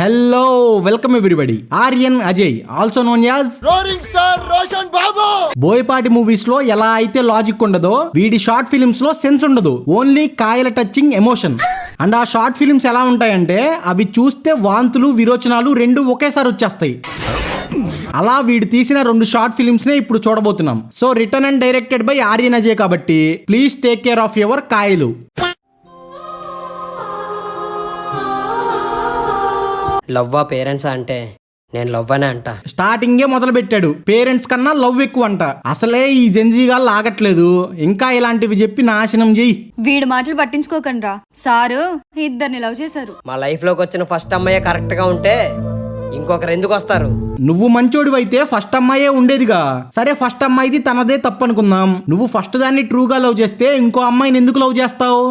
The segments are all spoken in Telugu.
Hello welcome everybody. Aryan Ajay also known as Rolling Star Roshan Babu. Boyapati movies లో ఎలా అయితే లాజిక్ ఉండదో వీడి షార్ట్ ఫిలిమ్స్ లో సెన్స్ ఉండదు. ఓన్లీ కాయల టచింగ్ ఎమోషన్. అండ్ ఆ షార్ట్ ఫిలిమ్స్ ఎలా ఉంటాయంటే అవి చూస్తే వాంతులు విరోచనాలు రెండు ఒకేసారి వచ్చేస్తాయి. అలా వీడు తీసిన 2 షార్ట్ ఫిలిమ్స్ నే ఇప్పుడు చూడబోతున్నాం. So written and directed by Aryan Ajay కాబట్టి please take care of your కాయలు. లవ్వా పేరెంట్స్ అంటే నేను లవ్ అనే అంట. స్టార్టింగే మొదలు పెట్టాడు. పేరెంట్స్ కన్నా లవ్ ఎక్కువ అంట. అసలే ఈ జెన్జీగా లాగట్లేదు. ఇంకా ఇలాంటివి చెప్పి నాశనం చెయ్యి. వీడి మాటలు పట్టించుకోకండ్రా. సారు ఇద్దరిని లవ్ చేశారు. మా లైఫ్ లోకి వచ్చిన ఫస్ట్ అమ్మాయి కరెక్ట్ గా ఉంటే ఇంకొకరు ఎందుకు వస్తారు? నువ్వు మంచోడివైతే ఫస్ట్ అమ్మాయే ఉండేదిగా. సరే ఫస్ట్ అమ్మాయిది తనదే తప్పు అనుకుందాం. నువ్వు ఫస్ట్ దాన్ని ట్రూగా లవ్ చేస్తే ఇంకో అమ్మాయిని ఎందుకు లవ్ చేస్తావు?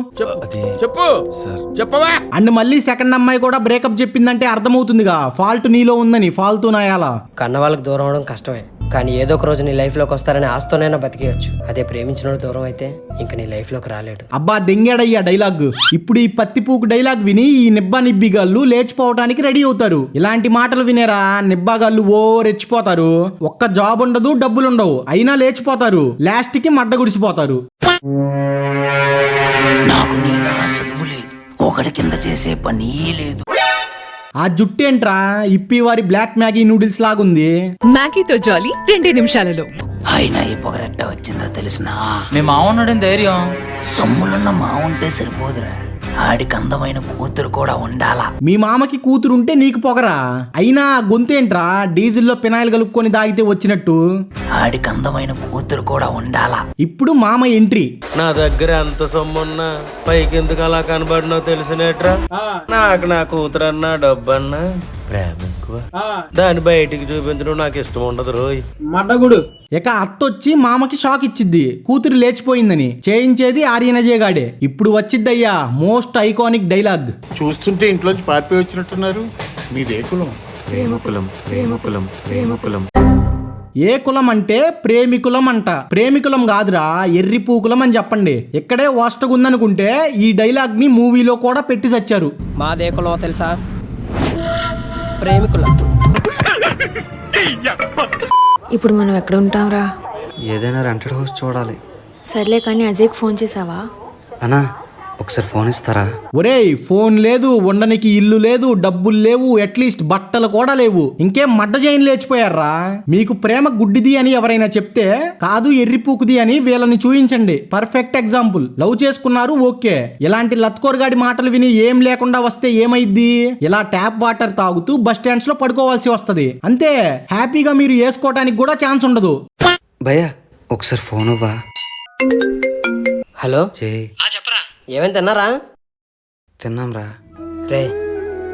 చెప్పవా? అండ్ మళ్ళీ సెకండ్ అమ్మాయి కూడా బ్రేకప్ చెప్పిందంటే అర్థమవుతుందిగా ఫాల్ట్ నీలో ఉందని. ఫాల్తూ నాయాలా? కన్న వాళ్ళకి దూరం అవడం కష్టమే, కానీ ఏదో ఒక రోజు నీ లైఫ్ లోకి వస్తారని ఆస్తోనైనా బతికేయచ్చు. అదే ప్రేమించినోడు దూరం అయితే ఇంక నీ లైఫ్ లోకి రాలేడు. అబ్బా దెంగాడయ్యా డైలాగ్. ఇప్పుడు ఈ పత్తిపూకు డైలాగ్ విని ఈ నిబ్బా నిబ్బిగాళ్ళు లేచిపోవడానికి రెడీ అవుతారు. ఇలాంటి మాటలు వినేరా నిబ్బాగాళ్ళు ఓ రెచ్చిపోతారు. ఒక్క జాబ్ ఉండదు, డబ్బులుండవు, అయినా లేచిపోతారు. లాస్ట్ కి మడ్డ గుడిసిపోతారు. నాకు నీలా చదువు లేదు, ఒకటి కింద చేసే పని లేదు. ఆ జుట్టేంట్రా ఇప్పి వారి బ్లాక్ మ్యాగీ నూడిల్స్ లాగుంది. మ్యాగీతో జాలీ 2 నిమిషాలలో. అయినా ఈ పొగరెట్ట వచ్చిందో తెలిసినా? మీ మావున్నాడని ధైర్యం. సొమ్ములున్న మా ఉంటే సరిపోదురా, ఆడికి అందమైన కూతురు కూడా ఉండాలా. మీ మామకి కూతురుంటే నీకు పొగరా? అయినా గొంతేంట్రా డీజిల్లో పినాయిల్ కలుపుకొని దాగితే వచ్చినట్టు? ఆడికి అందమైన కూతురు కూడా ఉండాలా. ఇప్పుడు మామ ఎంట్రీ. నా దగ్గర ఎంత సొమ్మున్నా పైకెందుకు అలా కనబడినో తెలిసినట్రా. నాకు నా కూతురన్నా డబ్బన్నా ప్రేమ ఎక్కువ. దాన్ని బయటికి చూపించడం నాకు ఇష్టం ఉండదు రోయ్. మడ్డగుడు. ఇక అత్తొచ్చి మామకి షాక్ ఇచ్చిద్ది కూతురు లేచిపోయిందని. చేయించేది ఆర్యన్ అజయ్ గాడే. ఇప్పుడు వచ్చిద్దయ్యా మోస్ట్ ఐకానిక్ డైలాగ్. చూస్తుంటే ఇంట్లోంచి పారిపోయి వచ్చినట్టున్నారు. మీదే కులం? ప్రేమకులం. ప్రేమకులం. ప్రేమకులం. ఏ కులం అంటే ప్రేమికులం అంట. ప్రేమికులం కాదురా ఎర్రి పూకులం అని చెప్పండి. ఇక్కడే వాస్తగుందనుకుంటే ఈ డైలాగ్ ని మూవీలో కూడా పెట్టి సచ్చారు. మాదే కులం తెలుసా? ప్రేమికుల. ఇప్పుడు మనం ఎక్కడ ఉంటాంరా? ఏదైనా రెంటెడ్ హౌస్ చూడాలి. సర్లే కానీ అజయ్కి ఫోన్ చేసావా? అన్నా ఒకసారి ఫోన్ ఇస్తారా? ఒరేయ్ ఫోన్ లేదు, ఉండనికి ఇల్లు లేదు, డబ్బులు లేవు, అట్లీస్ట్ బట్టలు కూడా లేవు. ఇంకేం మడ్డ చేయని లేచిపోయారా? మీకు ప్రేమ గుడ్డిది అని ఎవరైనా చెప్తే కాదు ఎర్రిపూకుది అని వీళ్ళని చూయించండి. Perfect example. లవ్ చేసుకున్నారు ఓకే, ఇలాంటి లత్కోరగాడి మాటలు విని ఏం లేకుండా వస్తే ఏమైద్ది? ఇలా ట్యాప్ వాటర్ తాగుతూ బస్ స్టాండ్స్ లో పడుకోవాల్సి వస్తది. అంతే. హ్యాపీగా మీరు వేసుకోవడానికి కూడా ఛాన్స్ ఉండదు. భయ్యా ఒకసారి ఫోన్ ఇవ్వా. హలో చేయి. చెప్పరా, ఏమేం తిన్నారా? తిన్నాంరా. రే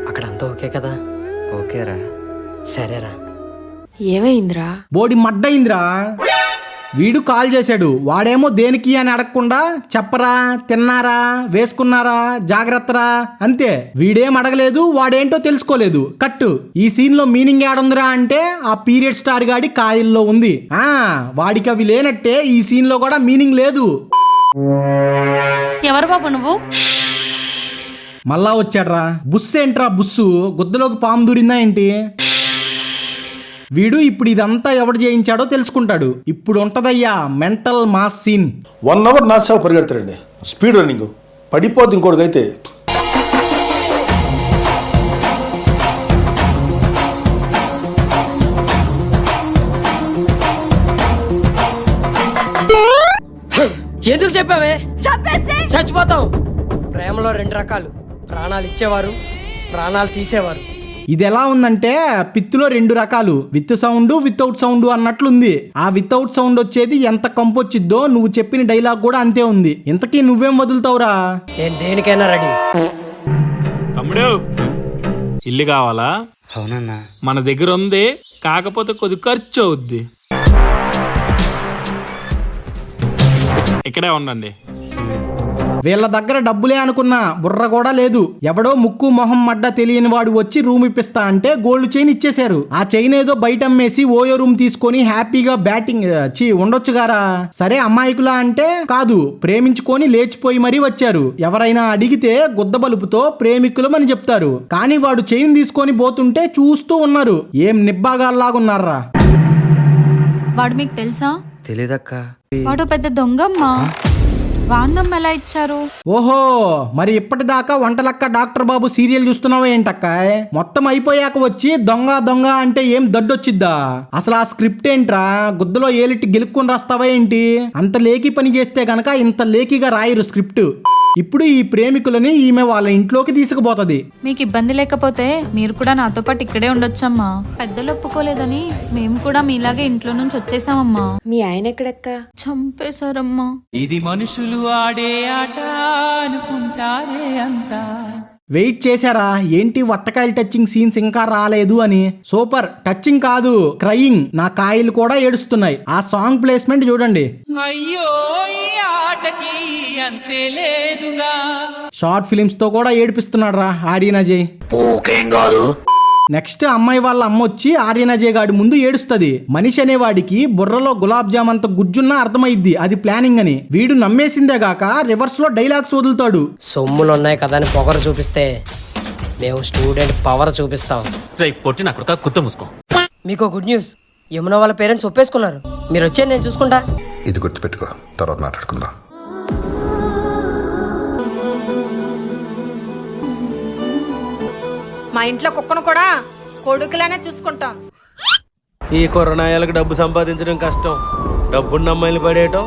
అక్కడ అంతా ఓకే కదా? ఓకేరా. సరేరా. ఏమైందిరా? బోడి మడ్డయిందిరా. వీడు కాల్ చేశాడు. వాడేమో దేనికి అని అడగకుండా చెప్పరా, తిన్నారా, వేసుకున్నారా, జాగ్రత్తరా అంతే. వీడేం అడగలేదు, వాడేంటో తెలుసుకోలేదు. కట్టు. ఈ సీన్ లో మీనింగ్ ఏడుందిరా అంటే ఆ పీరియడ్ స్టార్ గాడి కాయల్లో ఉంది. వాడికి అవి లేనట్టే ఈ సీన్ లో కూడా మీనింగ్ లేదు. ఎవరు బాబు నువ్వు? మళ్ళా వచ్చాడ్రా. బుస్సు ఏంట్రా బుస్సు? గుద్దలోకి పాము దూరిందా ఏంటి? వీడు ఇప్పుడు ఇదంతా ఎవడు చేయించాడో తెలుసుకుంటాడు. ఇప్పుడు ఉంటదయ్యా మెంటల్ మాస్ సీన్. 1 అవర్ నాట్ సాగు పరిగెడతాడండి. స్పీడ్ రన్నింగ్ పడిపోద్ది ఇంకోటికైతే. ఎందుకు చెప్పావే? చచ్చిపోతాం. ప్రేమలో 2 రకాలు, ప్రాణాలు ఇచ్చేవారు, ప్రాణాలు తీసేవారు. ఇది ఎలా ఉందంటే పిత్తులో 2 రకాలు, విత్ సౌండ్ వితౌట్ సౌండ్ అన్నట్లుంది. ఆ వితౌట్ సౌండ్ వచ్చేది ఎంత కంపొచ్చిద్దో నువ్వు చెప్పిన డైలాగ్ కూడా అంతే ఉంది. ఇంతకీ నువ్వేం వదులుతావురా? నేను దేనికైనా రెడీ. తమ్ముడు ఇల్లు కావాలా? అవునన్నా. మన దగ్గర ఉంది, కాకపోతే కొద్ది ఖర్చు అవుద్ది. ఇక్కడే ఉండండి. వీళ్ళ దగ్గర డబ్బులే అనుకున్నా బుర్ర కూడా లేదు. ఎవడో ముక్కు మొహం మడ్డ తెలియని వాడు వచ్చి రూమ్ ఇప్పిస్తా అంటే గోల్డ్ చైన్ ఇచ్చేశారు. ఆ చైన్ ఏదో బయట అమ్మేసి ఓయో రూమ్ తీసుకొని హ్యాపీగా బ్యాటింగ్ ఉండొచ్చు గారా. సరే అమాయకులా అంటే కాదు, ప్రేమించుకొని లేచిపోయి మరీ వచ్చారు. ఎవరైనా అడిగితే గుద్ద బలుపుతో ప్రేమికులమని చెప్తారు. కానీ వాడు చైన్ తీసుకొని పోతుంటే చూస్తూ ఉన్నారు. ఏం నిబ్బాగాల్లాగున్నారా. వాడు మీకు తెలుసా? తెలీదక్క. వాడు పెద్ద దొంగమ్మా. వాడినం ఎలా ఇచ్చారు? ఓహో, మరి ఇప్పటిదాకా వంటలక్క డాక్టర్ బాబు సీరియల్ చూస్తున్నావా ఏంటక్క? మొత్తం అయిపోయాక వచ్చి దొంగ దొంగ అంటే ఏం దడ్డొచ్చిద్దా? అసలు ఆ స్క్రిప్ట్ ఏంట్రా? గుద్దలో ఏలిట్టి గెలుక్కొని రాస్తావా ఏంటి? అంత లేకి పని చేస్తే గనక ఇంత లేకిగా రాయరు స్క్రిప్ట్. ఇప్పుడు ఈ ప్రేమికులని ఈమె వాళ్ళ ఇంట్లోకి తీసుకుపోతది. మీకు ఇబ్బంది లేకపోతే మీరు కూడా నాతో పాటు ఇక్కడే ఉండొచ్చమ్మా. పెద్దలు ఒప్పుకోలేదని మేము కూడా మీలాగే ఇంట్లో నుంచి వచ్చేసామమ్మా. మీ ఆయన ఎక్కడక్క? చంపేశారమ్మా. ఇది మనుషులు ఆడే ఆట అనుకుంటారే అంతా. వెయిట్ చేశారా ఏంటి వట్టకాయలు టచింగ్ సీన్స్ ఇంకా రాలేదు అని? సూపర్. టచింగ్ కాదు, క్రయింగ్. నా కాయలు కూడా ఏడుస్తున్నాయి. ఆ సాంగ్ ప్లేస్మెంట్ చూడండి. అయ్యో ఈ ఆటకి అంతే లేదుగా. షార్ట్ ఫిలిమ్స్ తో కూడా ఏడిపిస్తున్నాడు రా ఆర్యన్ అజయ్. నెక్స్ట్ అమ్మాయి వాళ్ళ అమ్మ వచ్చి ఆర్యన్ అజయ్ గాడి ముందు ఏడుస్తుంది. మనిషి అనేవాడికి బుర్రలో గులాబ్ జామ్ అంత గుజ్జున్నా అర్థమైద్ది అది ప్లానింగ్ అని. వీడు నమ్మేసిందే గాక రివర్స్ లో డైలాగ్స్ వదులుతాడు. సొమ్ములు ఉన్నాయి కదా అని పొగరు చూపిస్తే మేము స్టూడెంట్ పవర్ చూపిస్తాం. పొట్టి నా కొడుక కుత్త మూసుకో. మీకు గుడ్ న్యూస్, యమున వాళ్ళ పేరెంట్స్ ఒప్పేసుకున్నారు. మీరు వచ్చే నేను చూసుకుంటా. ఇది గుర్తుపెట్టుకో, తర్వాత మాట్లాడుకుందాం. మా ఇంట్లో కుక్కను కూడా కొడుకులానే చూసుకుంటాం. ఈ కొరనాయాలకు డబ్బు సంపాదించడం కష్టం, డబ్బున్న అమ్మాయిలు పడేయటం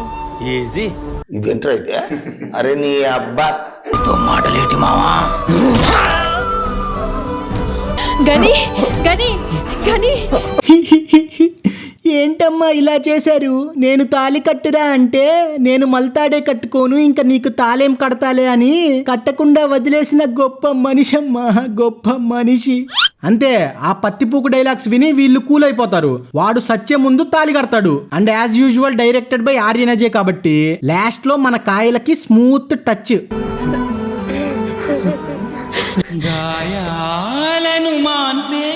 ఈజీ. ఇదేంట్రా అయితే? అరే నీ అబ్బా మాటలేటి మావా. గని గని గని ఏంటమ్మా ఇలా చేశారు? నేను తాళి కట్టురా అంటే నేను మల్తాడే కట్టుకోను, ఇంకా నీకు తాళేం కడతాలే అని కట్టకుండా వదిలేసిన గొప్ప మనిషి అమ్మా, గొప్ప మనిషి. అంతే, ఆ పత్తిపూకు డైలాగ్స్ విని వీళ్ళు కూల్ అయిపోతారు. వాడు సత్యం ముందు తాళి కడతాడు. And as usual directed by Aryan Ajay కాబట్టి లాస్ట్ లో మన కాయలకి స్మూత్ టచ్. గాయాలను మాన్పే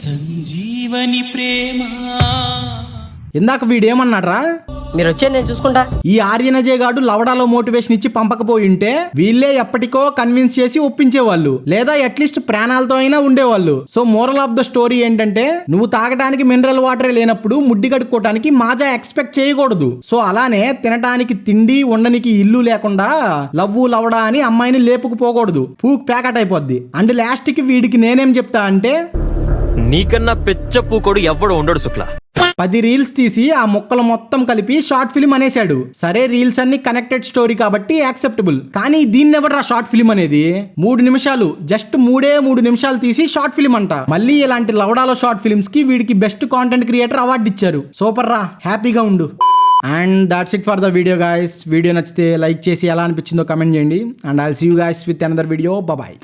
సంజీవని ప్రేమ. ఇందాక వీడేమన్నాడ్రా? మీరు వచ్చే నేను చూసుకుంటా. ఈ ఆర్యన్ అజయ్ గాడు లవడాలో మోటివేషన్ ఇచ్చి పంపకపోయి ఉంటే వీళ్ళే ఎప్పటికో కన్విన్స్ చేసి ఒప్పించేవాళ్ళు, లేదా అట్లీస్ట్ ప్రాణాలతో అయినా ఉండేవాళ్ళు. So moral of the story ఏంటంటే, నువ్వు తాగడానికి మినరల్ వాటరే లేనప్పుడు ముడ్డి కడుక్కోవడానికి మాజా ఎక్స్పెక్ట్ చేయకూడదు. సో అలానే తినడానికి తిండి, ఉండనికి ఇల్లు లేకుండా లవ్వు లవడా అని అమ్మాయిని లేపుకుపోకూడదు. పూక్ ప్యాకెట్ అయిపోద్ది. అండ్ లాస్ట్ కి వీడికి నేనేం చెప్తా అంటే, నీకన్నా పెచ్చ పూకోడు ఎవ్వడు ఉండడు శుక్లా. 10 రీల్స్ తీసి ఆ ముక్కలు మొత్తం కలిపి షార్ట్ ఫిల్మ్ అనేశాడు. సరే రీల్స్ అన్ని కనెక్టెడ్ స్టోరీ కాబట్టి యాక్సెప్టబుల్. కానీ దీన్ని ఎవడరా షార్ట్ ఫిల్మ్ అనేది? 3 నిమిషాలు, జస్ట్ 3 నిమిషాలు తీసి షార్ట్ ఫిల్మ్ అంట. మళ్ళీ ఇలాంటి లవడాలో షార్ట్ ఫిల్మ్స్ కి వీడికి బెస్ట్ కాంటెంట్ క్రియేటర్ అవార్డు ఇచ్చారు. సూపర్ రా, హ్యాపీగా ఉండు. And that's it for the video guys. Video నచ్చితే లైక్ చేసి ఎలా అనిపించిందో కమెంట్ చేయండి. And I'll see you guys with another video. Bye.